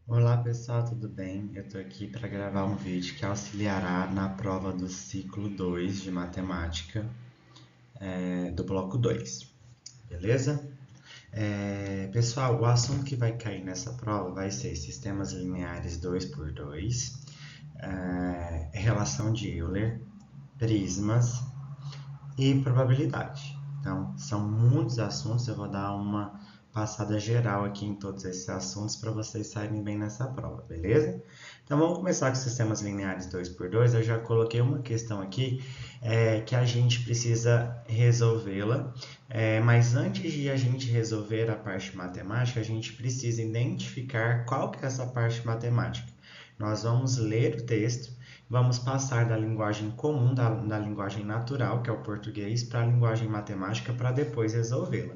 Olá pessoal, tudo bem? Eu estou aqui para gravar um vídeo que auxiliará na prova do ciclo 2 de matemática do bloco 2, beleza? Pessoal, o assunto que vai cair nessa prova vai ser sistemas lineares 2x2, relação de Euler, prismas e probabilidade. Então, são muitos assuntos, eu vou dar uma passada geral aqui em todos esses assuntos para vocês saírem bem nessa prova, beleza? Então, vamos começar com sistemas lineares 2x2. Eu já coloquei uma questão aqui que a gente precisa resolvê-la, mas antes de a gente resolver a parte matemática, a gente precisa identificar qual que é essa parte matemática. Nós vamos ler o texto, vamos passar da linguagem comum, da linguagem natural, que é o português, para a linguagem matemática, para depois resolvê-la,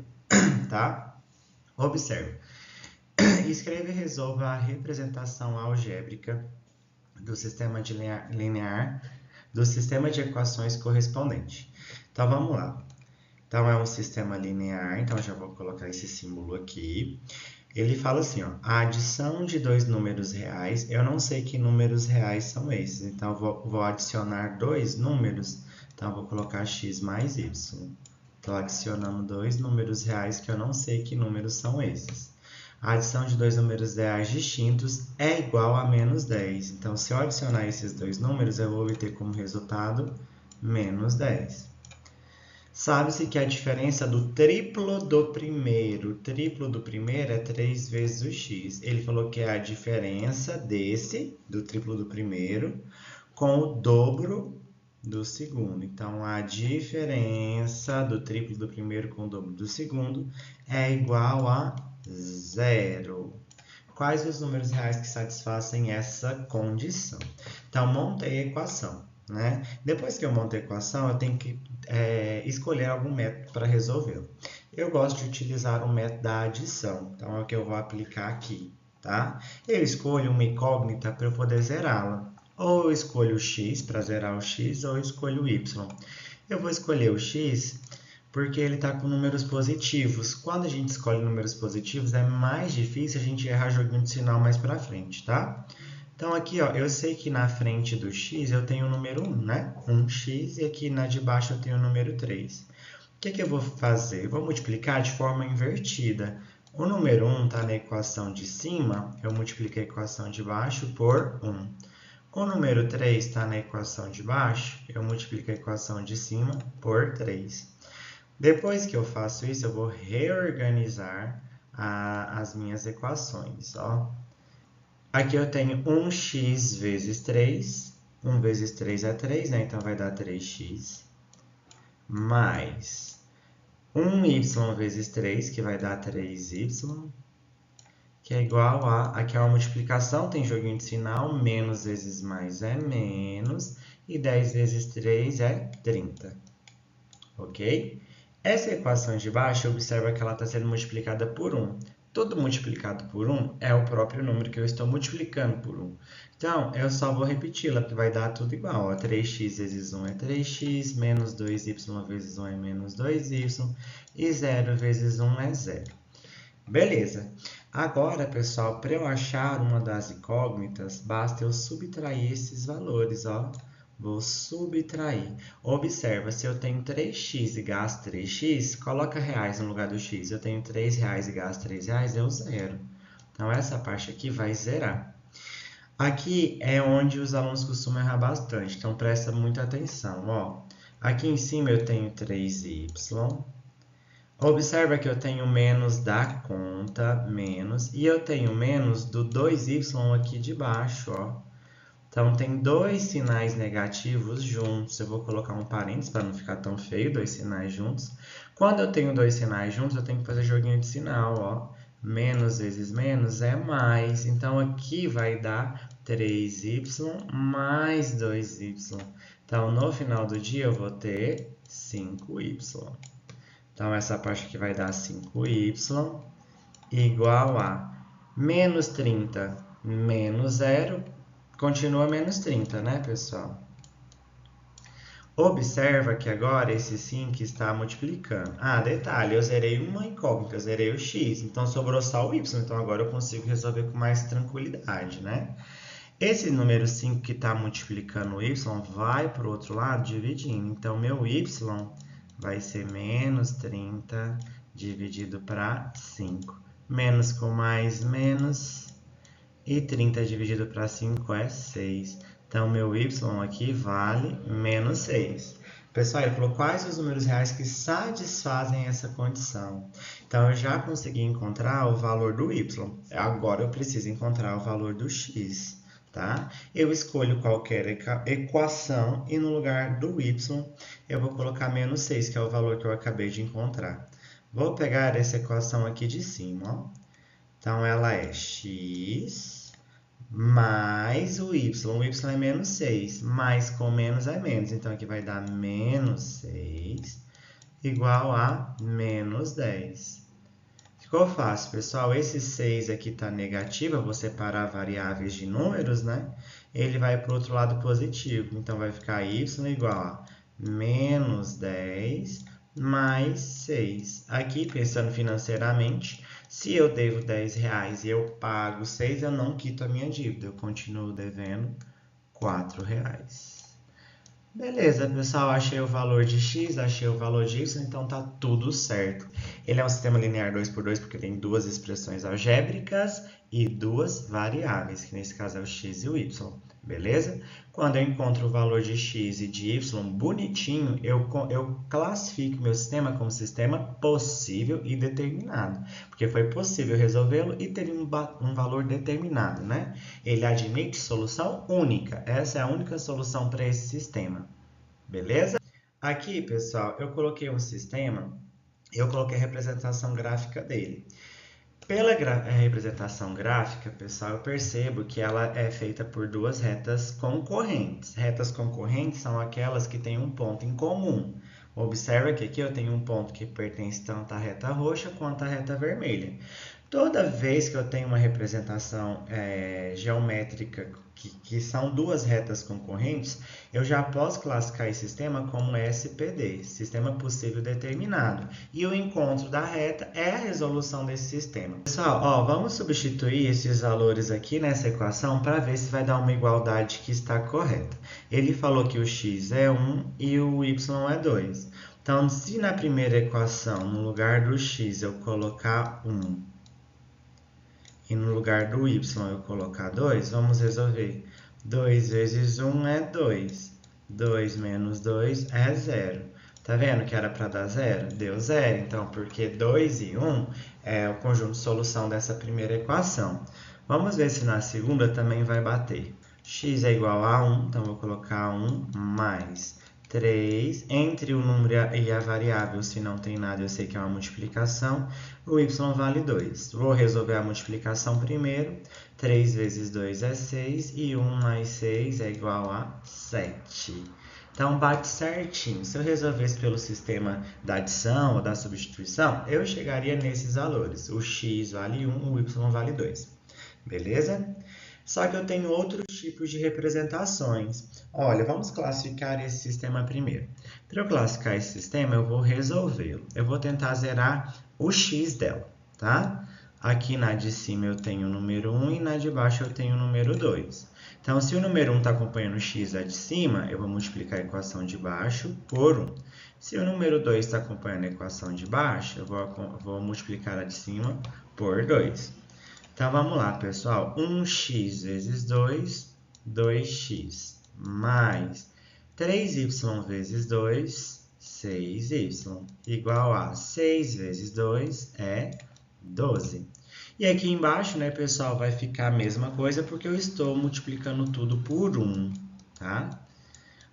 tá? Observe. Escreva e resolva a representação algébrica do sistema linear do sistema de equações correspondente. Então, vamos lá. Então, é um sistema linear, então já vou colocar esse símbolo aqui. Ele fala assim, ó, a adição de dois números reais, eu não sei que números reais são esses, então eu vou adicionar dois números, então eu vou colocar x mais y. Estou adicionando dois números reais que eu não sei que números são esses. A adição de dois números reais distintos é igual a menos 10. Então, se eu adicionar esses dois números, eu vou obter como resultado menos 10. Sabe-se que a diferença do triplo do primeiro é 3 vezes o x. Ele falou que é a diferença do triplo do primeiro, com o dobro do segundo. Então, a diferença do triplo do primeiro com o dobro do segundo é igual a 0. Quais os números reais que satisfazem essa condição? Então, montei a equação. Né? Depois que eu monto a equação, eu tenho que escolher algum método para resolvê-lo. Eu gosto de utilizar o método da adição, então é o que eu vou aplicar aqui. Tá? Eu escolho uma incógnita para eu poder zerá-la. Ou eu escolho o x para zerar o x, ou eu escolho o y. Eu vou escolher o x porque ele está com números positivos. Quando a gente escolhe números positivos, é mais difícil a gente errar joguinho de sinal mais para frente, tá? Então, aqui, ó, eu sei que na frente do x eu tenho o número 1, né? 1x, e aqui na de baixo eu tenho o número 3. O que eu vou fazer? Eu vou multiplicar de forma invertida. O número 1 está na equação de cima, eu multiplico a equação de baixo por 1. O número 3 está na equação de baixo, eu multiplico a equação de cima por 3. Depois que eu faço isso, eu vou reorganizar as minhas equações, ó. Aqui eu tenho 1x vezes 3. 1 vezes 3 é 3, né? Então vai dar 3x. Mais 1y vezes 3, que vai dar 3y. Que é igual a... Aqui é uma multiplicação, tem joguinho de sinal. Menos vezes mais é menos. E 10 vezes 3 é 30. Ok? Essa equação de baixo, observa que ela está sendo multiplicada por 1. Tudo multiplicado por 1 é o próprio número que eu estou multiplicando por 1. Então, eu só vou repeti-la, porque vai dar tudo igual. Ó, 3x vezes 1 é 3x, menos 2y vezes 1 é menos 2y, e 0 vezes 1 é 0. Beleza. Agora, pessoal, para eu achar uma das incógnitas, basta eu subtrair esses valores, ó. Vou subtrair. Observa, se eu tenho 3x e gasto 3x, coloca reais no lugar do x. Eu tenho 3 reais e gasto 3 reais, deu zero. Então, essa parte aqui vai zerar. Aqui é onde os alunos costumam errar bastante, então presta muita atenção. Ó. Aqui em cima eu tenho 3y. Observa que eu tenho menos da conta, menos, e eu tenho menos do 2y aqui de baixo, ó. Então, tem dois sinais negativos juntos. Eu vou colocar um parênteses para não ficar tão feio, dois sinais juntos. Quando eu tenho dois sinais juntos, eu tenho que fazer joguinho de sinal, ó. Menos vezes menos é mais. Então, aqui vai dar 3y mais 2y. Então, no final do dia, eu vou ter 5y. Então, essa parte aqui vai dar 5y igual a menos 30 menos 0, continua menos 30, né, pessoal? Observa que agora esse 5 está multiplicando. Ah, detalhe, eu zerei uma incógnita, eu zerei o x, então sobrou só o y, então agora eu consigo resolver com mais tranquilidade, né? Esse número 5 que está multiplicando o y vai para o outro lado dividindo, então meu y vai ser menos 30 dividido para 5. Menos com mais, menos, e 30 dividido para 5 é 6. Então, meu y aqui vale menos 6. Pessoal, ele falou quais os números reais que satisfazem essa condição. Então, eu já consegui encontrar o valor do y. Agora, eu preciso encontrar o valor do x. Tá? Eu escolho qualquer equação e no lugar do y, eu vou colocar menos 6, que é o valor que eu acabei de encontrar. Vou pegar essa equação aqui de cima, ó. Então, ela é x mais o y. O y é menos 6. Mais com menos é menos. Então, aqui vai dar menos 6 igual a menos 10. Ficou fácil, pessoal. Esse 6 aqui está negativo. Eu vou separar variáveis de números, né? Ele vai para o outro lado positivo. Então, vai ficar y igual a menos 10 mais 6. Aqui, pensando financeiramente, se eu devo R$10 e eu pago 6, eu não quito a minha dívida. Eu continuo devendo R$4. Beleza, pessoal. Achei o valor de x, achei o valor de y, então tá tudo certo. Ele é um sistema linear 2x2 porque tem duas expressões algébricas e duas variáveis, que nesse caso é o x e o y. Beleza? Quando eu encontro o valor de x e de y bonitinho, eu classifico meu sistema como sistema possível e determinado. Porque foi possível resolvê-lo e ter um valor determinado, né? Ele admite solução única. Essa é a única solução para esse sistema. Beleza? Aqui, pessoal, eu coloquei um sistema, eu coloquei a representação gráfica dele. Pela representação gráfica, pessoal, eu percebo que ela é feita por duas retas concorrentes. Retas concorrentes são aquelas que têm um ponto em comum. Observa que aqui eu tenho um ponto que pertence tanto à reta roxa quanto à reta vermelha. Toda vez que eu tenho uma representação geométrica que são duas retas concorrentes, eu já posso classificar esse sistema como SPD, sistema possível determinado. E o encontro da reta é a resolução desse sistema. Pessoal, ó, vamos substituir esses valores aqui nessa equação para ver se vai dar uma igualdade que está correta. Ele falou que o x é 1 e o y é 2. Então, se na primeira equação, no lugar do x, eu colocar 1, e no lugar do y eu colocar 2, vamos resolver. 2 vezes 1 é 2. 2 menos 2 é 0. Tá vendo que era para dar 0? Deu 0. Então, porque 2 e 1 é o conjunto de solução dessa primeira equação. Vamos ver se na segunda também vai bater. X é igual a 1, então vou colocar 1 mais 3, entre o número e a variável, se não tem nada, eu sei que é uma multiplicação, o y vale 2. Vou resolver a multiplicação primeiro, 3 vezes 2 é 6, e 1 mais 6 é igual a 7. Então, bate certinho. Se eu resolvesse pelo sistema da adição ou da substituição, eu chegaria nesses valores. O x vale 1, o y vale 2. Beleza? Só que eu tenho outros tipos de representações. Olha, vamos classificar esse sistema primeiro. Para eu classificar esse sistema, eu vou resolvê-lo. Eu vou tentar zerar o x dela, tá? Aqui na de cima eu tenho o número 1 e na de baixo eu tenho o número 2. Então, se o número 1 está acompanhando o x a de cima, eu vou multiplicar a equação de baixo por 1. Se o número 2 está acompanhando a equação de baixo, eu vou multiplicar a de cima por 2. Então, vamos lá, pessoal. 1x vezes 2, 2x, mais 3y vezes 2, 6y, igual a 6 vezes 2 é 12. E aqui embaixo, né, pessoal, vai ficar a mesma coisa porque eu estou multiplicando tudo por 1, tá?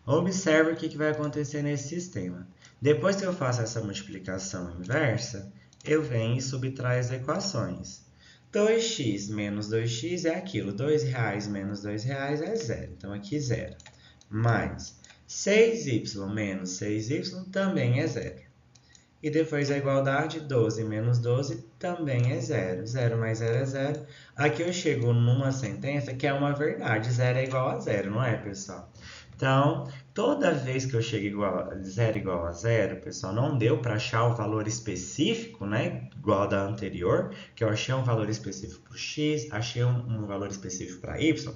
Observe o que vai acontecer nesse sistema. Depois que eu faço essa multiplicação inversa, eu venho e subtraio as equações. 2x menos 2x é aquilo. R$2 menos R$2 é 0. Então, aqui 0. Mais 6y menos 6y também é 0. E depois a igualdade, 12 menos 12 também é 0. 0 mais 0 é 0. Aqui eu chego numa sentença que é uma verdade. 0 é igual a 0, não é, pessoal? Então, toda vez que eu chego igual a zero, pessoal, não deu para achar o valor específico, né? Igual da anterior, que eu achei um valor específico para o x, achei um valor específico para y.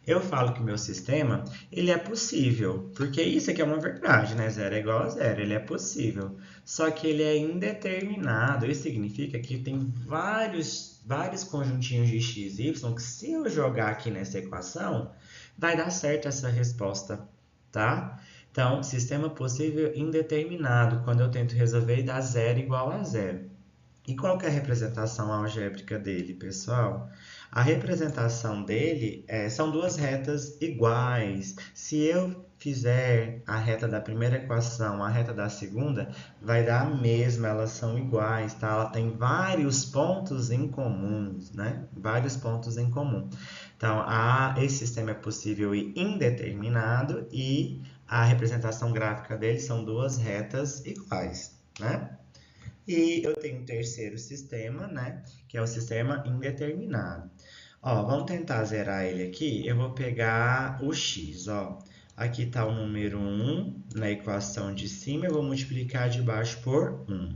Eu falo que o meu sistema, ele é possível, porque isso aqui é uma verdade, né? Zero é igual a zero, ele é possível. Só que ele é indeterminado, isso significa que tem vários conjuntinhos de x e y que se eu jogar aqui nessa equação, vai dar certo essa resposta, tá? Então, sistema possível indeterminado, quando eu tento resolver e dá zero igual a zero. E qual que é a representação algébrica dele, pessoal? A representação dele são duas retas iguais. Se eu fizer a reta da primeira equação, a reta da segunda, vai dar a mesma, elas são iguais, tá? Ela tem vários pontos em comum, né? Vários pontos em comum. Então, esse sistema é possível e indeterminado e a representação gráfica dele são duas retas iguais, né? E eu tenho um terceiro sistema, né? Que é o sistema indeterminado. Ó, vamos tentar zerar ele aqui. Eu vou pegar o x, ó. Aqui está o número 1 na equação de cima, eu vou multiplicar de baixo por 1.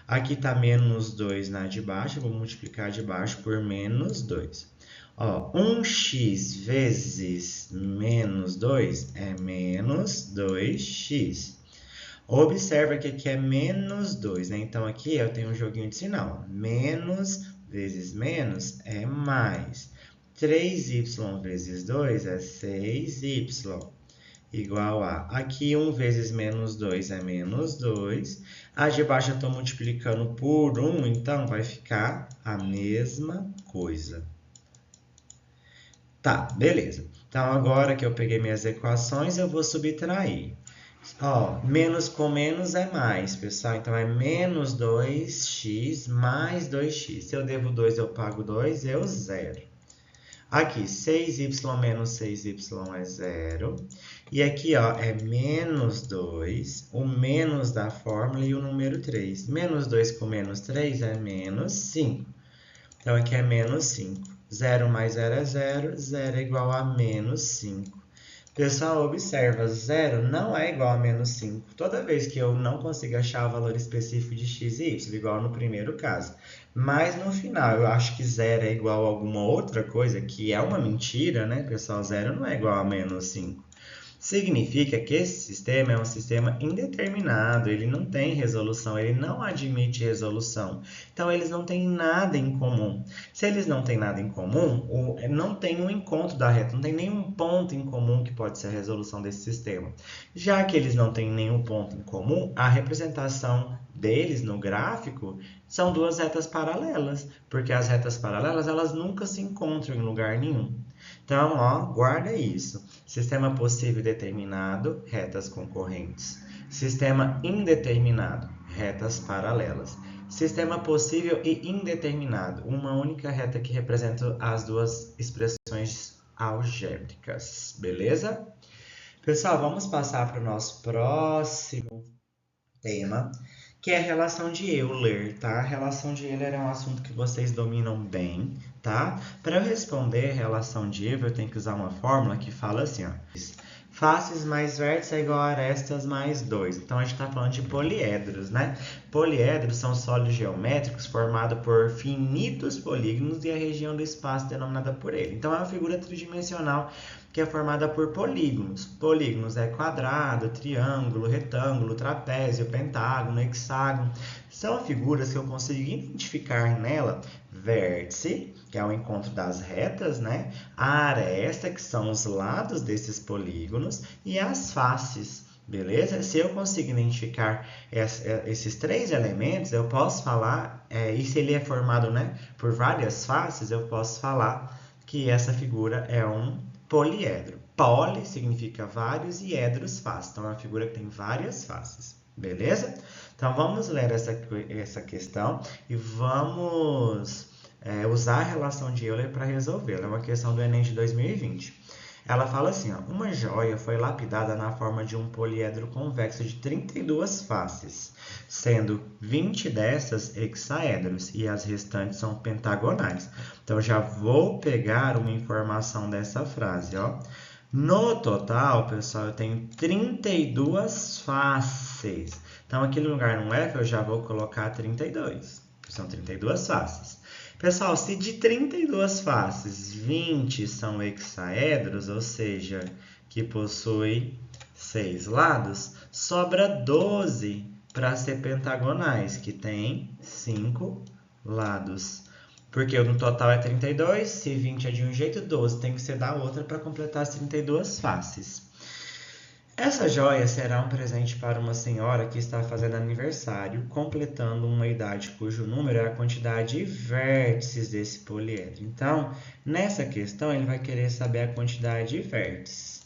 Aqui está menos 2 na de baixo, eu vou multiplicar de baixo por menos 2. Ó, 1x vezes menos 2 é menos 2x. Observa que aqui é menos 2, né? Então, aqui eu tenho um joguinho de sinal. Menos vezes menos é mais. 3y vezes 2 é 6y. Igual a... Aqui 1 vezes menos 2 é menos 2. A de baixo eu estou multiplicando por 1, então vai ficar a mesma coisa. Tá, beleza. Então, agora que eu peguei minhas equações, eu vou subtrair. Ó, menos com menos é mais, pessoal. Então, é menos 2x mais 2x. Se eu devo 2, eu pago 2, eu zero. Aqui, 6y menos 6y é zero. E aqui, ó, é menos 2, o menos da fórmula e o número 3. Menos 2 com menos 3 é menos 5. Então, aqui é menos 5. 0 mais 0 é 0, 0 é igual a menos 5. Pessoal, observa, 0 não é igual a menos 5. Toda vez que eu não consigo achar o valor específico de x e y, igual no primeiro caso. Mas no final, eu acho que 0 é igual a alguma outra coisa, que é uma mentira, né, pessoal? 0 não é igual a menos 5. Significa que esse sistema é um sistema indeterminado, ele não tem resolução, ele não admite resolução. Então, eles não têm nada em comum. Se eles não têm nada em comum, não tem um encontro da reta, não tem nenhum ponto em comum que pode ser a resolução desse sistema. Já que eles não têm nenhum ponto em comum, a representação deles no gráfico são duas retas paralelas, porque as retas paralelas elas nunca se encontram em lugar nenhum. Então, ó, guarda isso. Sistema possível e determinado, retas concorrentes. Sistema indeterminado, retas paralelas. Sistema possível e indeterminado, uma única reta que representa as duas expressões algébricas, beleza? Pessoal, vamos passar para o nosso próximo tema, que é a relação de Euler, tá? A relação de Euler é um assunto que vocês dominam bem, tá? Para eu responder a relação de Euler, eu tenho que usar uma fórmula que fala assim, ó. Faces mais vértices é igual a arestas mais 2. Então, a gente está falando de poliedros, né? Poliedros são sólidos geométricos formados por finitos polígonos e a região do espaço denominada por ele. Então, é uma figura tridimensional que é formada por polígonos. Polígonos é quadrado, triângulo, retângulo, trapézio, pentágono, hexágono. São figuras que eu consigo identificar nela vértice, que é o encontro das retas, né? A aresta, que são os lados desses polígonos, e as faces, beleza? Se eu consigo identificar esses três elementos, eu posso falar, e se ele é formado, né, por várias faces, eu posso falar que essa figura é um poliedro. Poli significa vários e edros face. Então, é uma figura que tem várias faces. Beleza? Então, vamos ler essa questão e vamos usar a relação de Euler para resolvê-la. É uma questão do Enem de 2020. Ela fala assim, ó, uma joia foi lapidada na forma de um poliedro convexo de 32 faces, sendo 20 dessas hexaedros e as restantes são pentagonais. Então, já vou pegar uma informação dessa frase, ó. No total, pessoal, eu tenho 32 faces. Então, aqui no lugar no F, eu já vou colocar 32. São 32 faces. Pessoal, se de 32 faces, 20 são hexaedros, ou seja, que possui 6 lados, sobra 12 para ser pentagonais, que tem 5 lados. Porque no total é 32, se 20 é de um jeito, 12 tem que ser da outra para completar as 32 faces. Essa joia será um presente para uma senhora que está fazendo aniversário, completando uma idade cujo número é a quantidade de vértices desse poliedro. Então, nessa questão, ele vai querer saber a quantidade de vértices.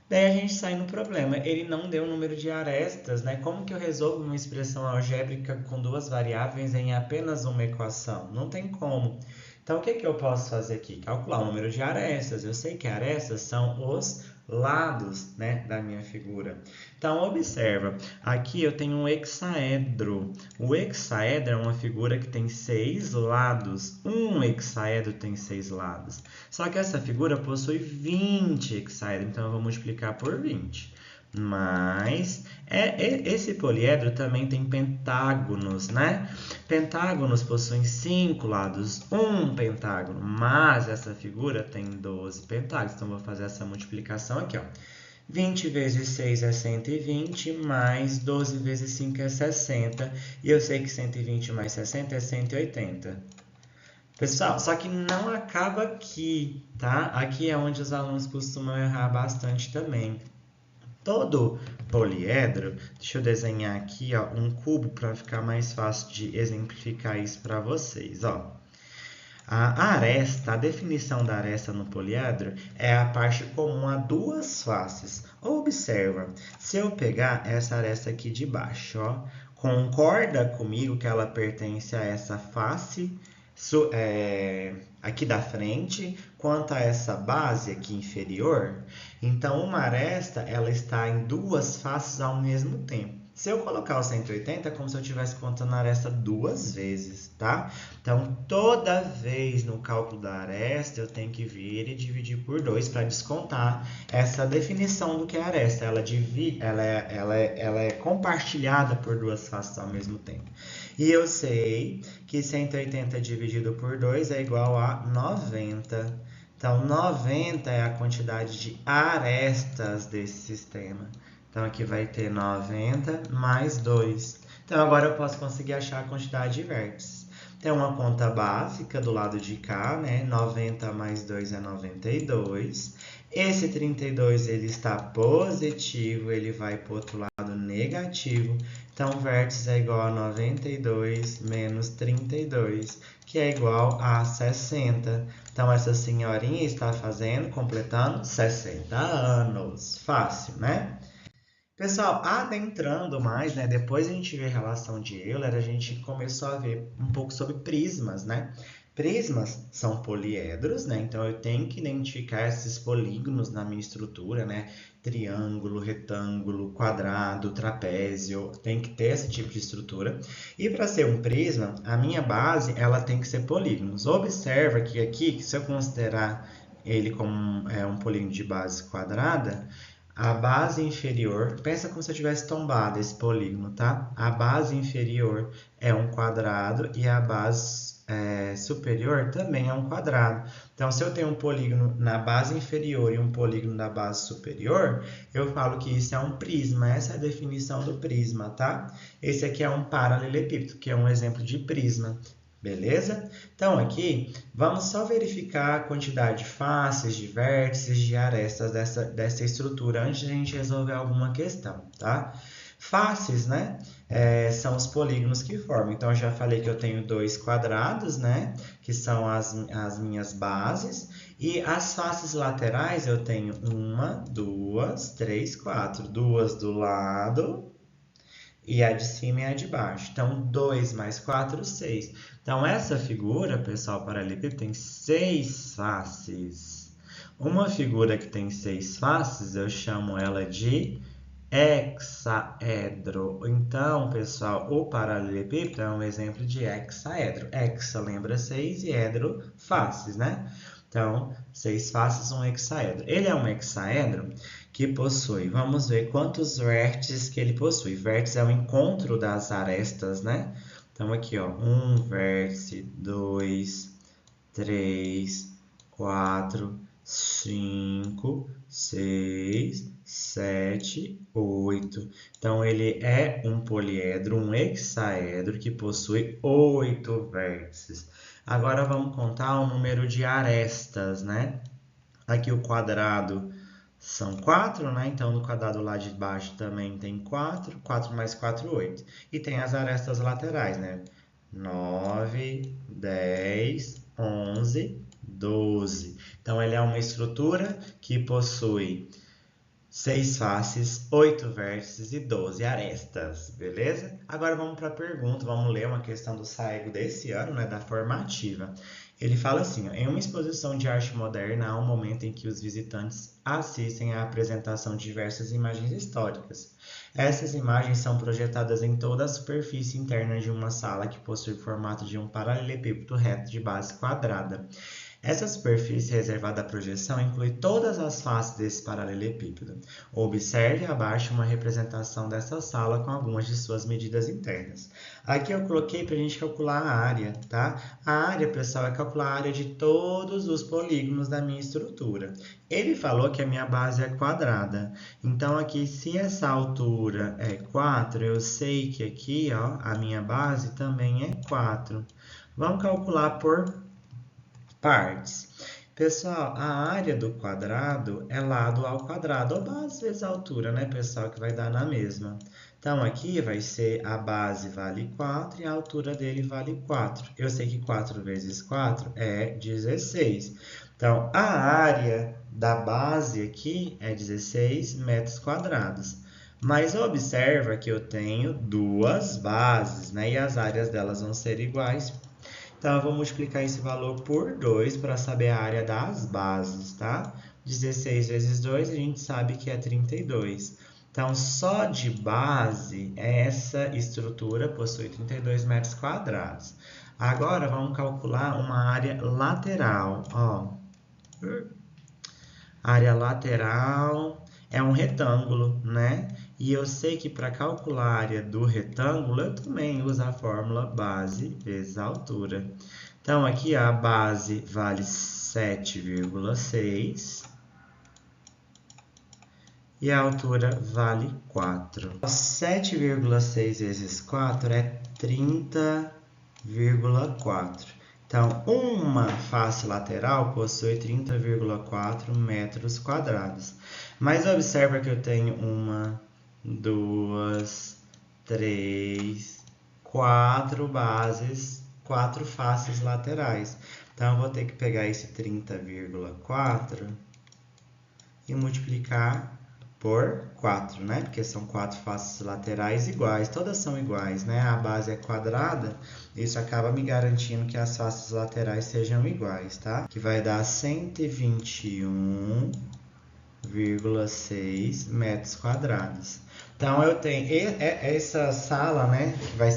Daí a gente sai no problema, ele não deu o número de arestas, né? Como que eu resolvo uma expressão algébrica com duas variáveis em apenas uma equação? Não tem como. Então, o que eu posso fazer aqui? Calcular o número de arestas. Eu sei que arestas são os lados, né, da minha figura. Então, observa, aqui eu tenho um hexaedro. O hexaedro é uma figura que tem 6 lados. Um hexaedro tem 6 lados. Só que essa figura possui 20 hexaedros, então eu vou multiplicar por 20. Mas esse poliedro também tem pentágonos, né? Pentágonos possuem 5 lados, um pentágono, mas essa figura tem 12 pentágonos. Então, vou fazer essa multiplicação aqui, ó. 20 vezes 6 é 120, mais 12 vezes 5 é 60. E eu sei que 120 mais 60 é 180. Pessoal, só que não acaba aqui, tá? Aqui é onde os alunos costumam errar bastante também. Todo poliedro, deixa eu desenhar aqui, ó, um cubo para ficar mais fácil de exemplificar isso para vocês, ó. A aresta, a definição da aresta no poliedro é a parte comum a duas faces. Observa, se eu pegar essa aresta aqui de baixo, ó, concorda comigo que ela pertence a essa face aqui da frente, quanto a essa base aqui inferior? Então, uma aresta ela está em duas faces ao mesmo tempo. Se eu colocar o 180, é como se eu estivesse contando a aresta duas vezes, tá? Então, toda vez no cálculo da aresta, eu tenho que vir e dividir por 2 para descontar essa definição do que é aresta. Ela é compartilhada por duas faces ao mesmo tempo. E eu sei que 180 dividido por 2 é igual a 90. Então, 90 é a quantidade de arestas desse sistema. Então, aqui vai ter 90 mais 2. Então, agora eu posso conseguir achar a quantidade de vértices. Tem uma conta básica do lado de cá, né? 90 mais 2 é 92. Esse 32 ele está positivo, ele vai para o outro lado negativo. Então, vértice é igual a 92 menos 32, que é igual a 60. Então, essa senhorinha está completando 60 anos. Fácil, né? Pessoal, adentrando mais, né? Depois a gente vê relação de Euler, a gente começou a ver um pouco sobre prismas, né? Prismas são poliedros, né? Então eu tenho que identificar esses polígonos na minha estrutura, né? Triângulo, retângulo, quadrado, trapézio, tem que ter esse tipo de estrutura. E para ser um prisma, a minha base ela tem que ser polígonos. Observa que aqui, se eu considerar ele como um polígono de base quadrada, a base inferior, pensa como se eu tivesse tombado esse polígono, tá? A base inferior é um quadrado e a base superior também é um quadrado. Então, se eu tenho um polígono na base inferior e um polígono na base superior, eu falo que isso é um prisma. Essa é a definição do prisma, tá? Esse aqui é um paralelepípedo, que é um exemplo de prisma. Beleza? Então, aqui, vamos só verificar a quantidade de faces, de vértices, de arestas dessa estrutura antes de a gente resolver alguma questão, tá? Faces, né? São os polígonos que formam. Então, eu já falei que eu tenho dois quadrados, né? Que são as minhas bases. E as faces laterais, eu tenho uma, duas, três, quatro. Duas do lado e a de cima e a de baixo. Então, 2 mais 4, 6. Então, essa figura, pessoal, paralelepípedo tem 6 faces. Uma figura que tem 6 faces, eu chamo ela de hexaedro. Então, pessoal, o paralelepípedo é um exemplo de hexaedro. Hexa lembra 6 e edro, faces, né? Então, 6 faces, um hexaedro. Ele é um hexaedro que possui, vamos ver quantos vértices que ele possui. Vértice é o encontro das arestas, né? Então, aqui, ó, 1 vértice, 2, 3, 4, 5, 6, 7, 8. Então, ele é um poliedro, um hexaedro que possui 8 vértices. Agora, vamos contar o número de arestas, né? Aqui o quadrado são 4, né? Então, no quadrado lá de baixo também tem 4. 4 mais 4, 8. E tem as arestas laterais, né? 9, 10, 11, 12. Então, ele é uma estrutura que possui 6 faces, 8 vértices e 12 arestas, beleza? Agora vamos para a pergunta, vamos ler uma questão do Saego desse ano, né, da formativa. Ele fala assim, ó, em uma exposição de arte moderna há um momento em que os visitantes assistem à apresentação de diversas imagens históricas. Essas imagens são projetadas em toda a superfície interna de uma sala que possui o formato de um paralelepípedo reto de base quadrada. Essa superfície reservada à projeção inclui todas as faces desse paralelepípedo. Observe abaixo uma representação dessa sala com algumas de suas medidas internas. Aqui eu coloquei para a gente calcular a área, tá? A área, pessoal, é calcular a área de todos os polígonos da minha estrutura. Ele falou que a minha base é quadrada. Então, aqui, se essa altura é 4, eu sei que aqui, ó, a minha base também é 4. Vamos calcular por partes. Pessoal, a área do quadrado é lado ao quadrado, ou base vezes a altura, né, pessoal, que vai dar na mesma. Então, aqui vai ser a base vale 4 e a altura dele vale 4. Eu sei que 4 vezes 4 é 16. Então, a área da base aqui é 16 metros quadrados. Mas observa que eu tenho duas bases, né, e as áreas delas vão ser iguais. Então, eu vou multiplicar esse valor por 2 para saber a área das bases, tá? 16 vezes 2, a gente sabe que é 32. Então, só de base, essa estrutura possui 32 metros quadrados. Agora, vamos calcular uma área lateral. Ó. Área lateral é um retângulo, né? E eu sei que para calcular a área do retângulo, eu também uso a fórmula base vezes a altura. Então, aqui a base vale 7,6 e a altura vale 4. 7,6 vezes 4 é 30,4. Então, uma face lateral possui 30,4 metros quadrados. Mas observa que eu tenho 1, 2, 3, 4 bases, 4 faces laterais. Então, eu vou ter que pegar esse 30,4 e multiplicar por 4, né? Porque são 4 faces laterais iguais, todas são iguais, né? A base é quadrada, isso acaba me garantindo que as faces laterais sejam iguais, tá? Que vai dar 121,6 metros quadrados. Então, eu tenho essa sala, né, que vai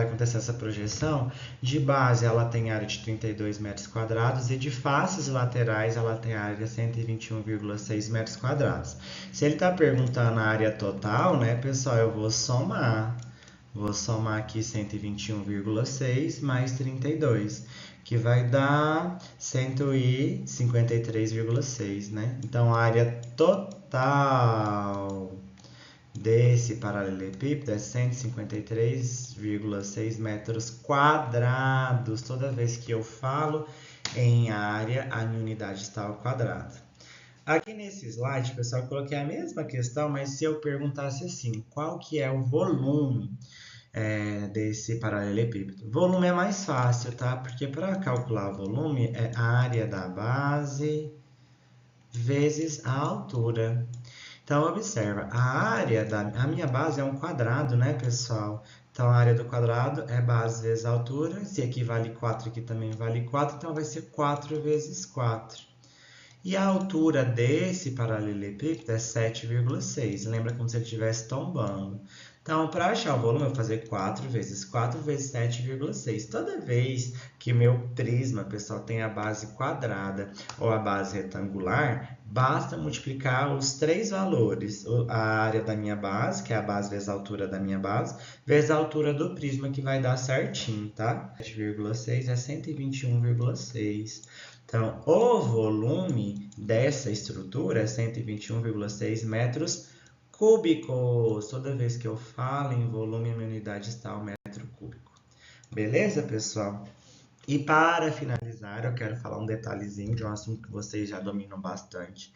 acontecer essa projeção, de base ela tem área de 32 metros quadrados e de faces laterais ela tem área de 121,6 metros quadrados. Se ele está perguntando a área total, né, pessoal, eu vou somar. Vou somar aqui 121,6 mais 32, que vai dar 153,6, né? Então, a área total desse paralelepípedo é 153,6 metros quadrados. Toda vez que eu falo em área, a minha unidade está ao quadrado. Aqui nesse slide, pessoal, eu coloquei a mesma questão, mas se eu perguntasse assim, qual que é o volume desse paralelepípedo? Volume é mais fácil, tá? Porque para calcular o volume é a área da base vezes a altura. Então, observa, a minha base é um quadrado, né, pessoal? Então, a área do quadrado é base vezes a altura. Se aqui vale 4, aqui também vale 4, então vai ser 4 vezes 4. E a altura desse paralelepípedo é 7,6. Lembra como se ele estivesse tombando. Então, para achar o volume, eu vou fazer 4 vezes 4 vezes 7,6. Toda vez que meu prisma, pessoal, tem a base quadrada ou a base retangular, basta multiplicar os três valores. A área da minha base, que é a base vezes a altura da minha base, vezes a altura do prisma, que vai dar certinho, tá? 7,6 é 121,6. Então, o volume dessa estrutura é 121,6 metros cúbicos. Toda vez que eu falo em volume, a minha unidade está ao metro cúbico. Beleza, pessoal? E para finalizar, eu quero falar um detalhezinho de um assunto que vocês já dominam bastante,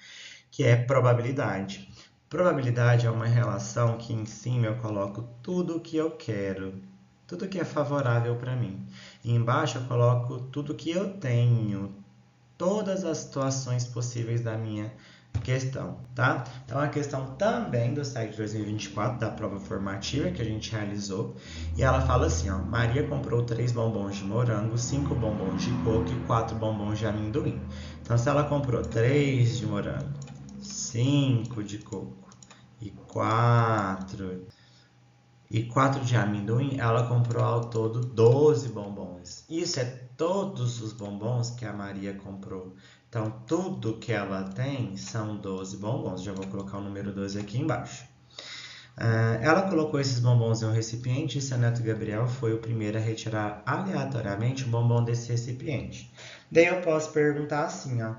que é probabilidade. Probabilidade é uma relação que em cima eu coloco tudo o que eu quero, tudo que é favorável para mim. E embaixo eu coloco tudo que eu tenho, todas as situações possíveis da minha questão, tá? Então, a questão também do site 2024, da prova formativa que a gente realizou, e ela fala assim, ó, Maria comprou 3 bombons de morango, 5 bombons de coco e 4 bombons de amendoim. Então, se ela comprou 3 de morango, 5 de coco e 4 de amendoim, ela comprou ao todo 12 bombons. Isso é todos os bombons que a Maria comprou. Então, tudo que ela tem são 12 bombons. Já vou colocar o número 12 aqui embaixo. Ela colocou esses bombons em um recipiente e seu neto Gabriel foi o primeiro a retirar aleatoriamente um bombom desse recipiente. Daí eu posso perguntar assim, ó,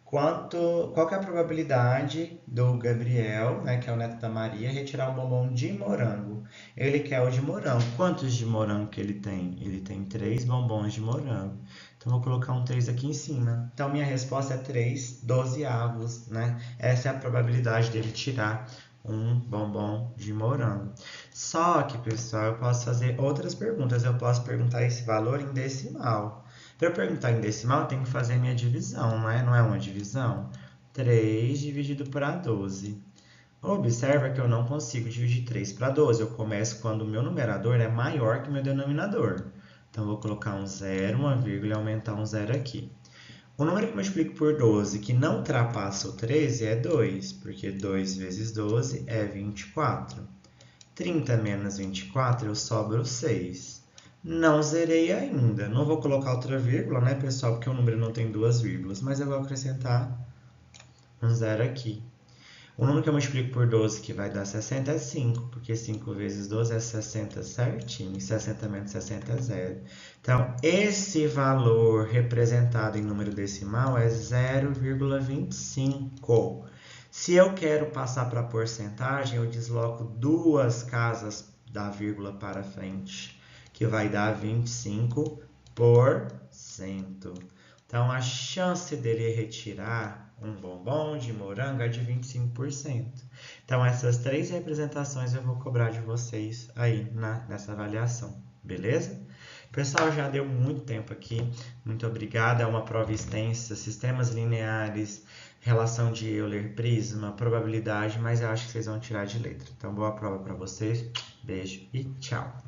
qual que é a probabilidade do Gabriel, né, que é o neto da Maria, retirar um bombom de morango? Ele quer o de morango. Quantos de morango que ele tem? Ele tem 3 bombons de morango. Então, vou colocar um 3 aqui em cima. Então, minha resposta é 3 dozeavos, né? Essa é a probabilidade dele tirar um bombom de morango. Só que, pessoal, eu posso fazer outras perguntas. Eu posso perguntar esse valor em decimal. Para eu perguntar em decimal, eu tenho que fazer minha divisão, não é? Não é uma divisão? 3 dividido por 12. Observa que eu não consigo dividir 3 para 12. Eu começo quando o meu numerador é maior que o meu denominador. Então, eu vou colocar um zero, uma vírgula e aumentar um zero aqui. O número que eu multiplico por 12 que não ultrapassa o 13 é 2, porque 2 vezes 12 é 24. 30 menos 24, eu sobro 6. Não zerei ainda. Não vou colocar outra vírgula, né, pessoal? Porque o número não tem duas vírgulas. Mas eu vou acrescentar um zero aqui. O número que eu multiplico por 12, que vai dar 60, é 5. Porque 5 vezes 12 é 60 certinho. 60 menos 60 é 0. Então, esse valor representado em número decimal é 0,25. Se eu quero passar para a porcentagem, eu desloco 2 casas da vírgula para frente, que vai dar 25%. Então, a chance dele retirar um bombom de morango é de 25%. Então, essas 3 representações eu vou cobrar de vocês aí nessa avaliação, beleza? Pessoal, já deu muito tempo aqui. Muito obrigado. É uma prova extensa, sistemas lineares, relação de Euler, prisma, probabilidade, mas eu acho que vocês vão tirar de letra. Então, boa prova para vocês. Beijo e tchau.